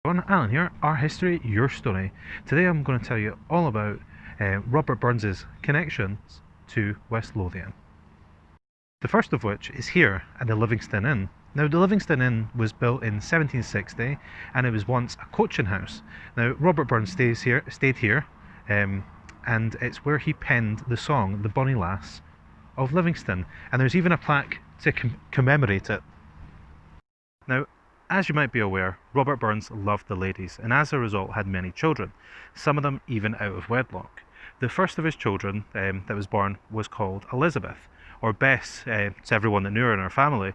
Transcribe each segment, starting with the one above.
Alan here, Our History, Your Story. Today I'm going to tell you all about Robert Burns's connections to West Lothian. The first of which is here at the Livingston Inn. Now, the Livingston Inn was built in 1760 and it was once a coaching house. Now, Robert Burns stayed here and it's where he penned the song The Bonnie Lass of Livingston, and there's even a plaque to commemorate it. Now, as you might be aware, Robert Burns loved the ladies and as a result had many children, some of them even out of wedlock. The first of his children that was born was called Elizabeth, or Bess to everyone that knew her in her family,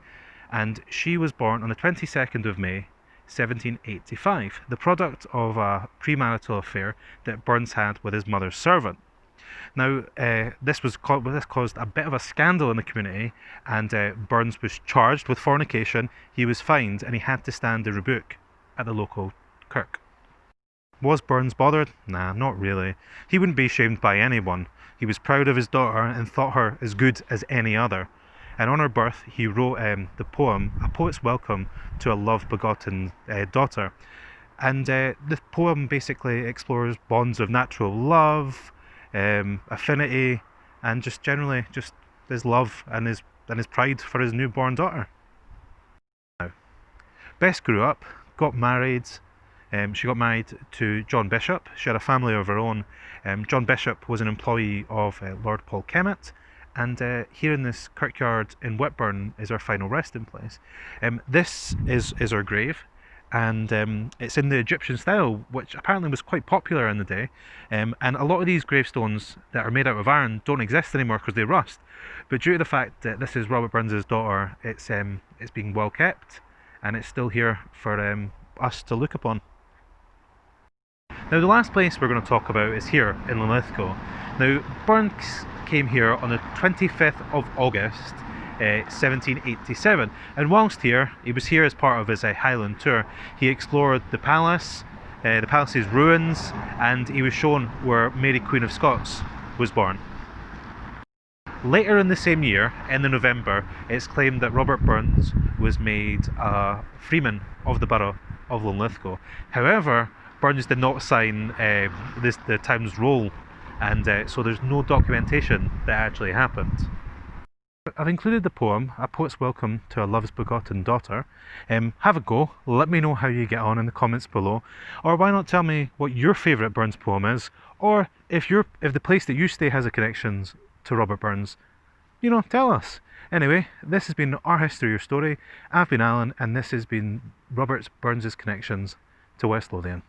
and she was born on the 22nd of May 1785, the product of a premarital affair that Burns had with his mother's servant. Now, this caused a bit of a scandal in the community, and Burns was charged with fornication. He was fined, and he had to stand the rebuke at the local kirk. Was Burns bothered? Nah, not really. He wouldn't be shamed by anyone. He was proud of his daughter and thought her as good as any other. And on her birth, he wrote the poem, A Poet's Welcome to a Love-Begotten Daughter. And the poem basically explores bonds of natural love, affinity, and just generally just his love and his pride for his newborn daughter. Now, Bess grew up, got married. She got married to John Bishop. She had a family of her own. John Bishop was an employee of Lord Paul Kemet, and here in this kirkyard in Whitburn is her final resting place. This is her grave, and it's in the Egyptian style, which apparently was quite popular in the day, and a lot of these gravestones that are made out of iron don't exist anymore because they rust, but due to the fact that this is Robert Burns's daughter, it's being well kept and it's still here for us to look upon. Now, the last place we're going to talk about is here in Linlithgow. Now, Burns came here on the 25th of August 1787, and whilst here, he was here as part of his Highland tour. He explored the palace, the palace's ruins, and he was shown where Mary Queen of Scots was born. Later in the same year, in the November, it's claimed that Robert Burns was made a freeman of the borough of Linlithgow. However, Burns did not sign the town's roll, and so there's no documentation that actually happened. I've included the poem, A Poet's Welcome to a Love's Begotten Daughter. Have a go, let me know how you get on in the comments below, or why not tell me what your favourite Burns poem is, or if the place that you stay has a connection to Robert Burns, tell us. Anyway, this has been Our History, Your Story. I've been Alan, and this has been Robert Burns' connections to West Lothian.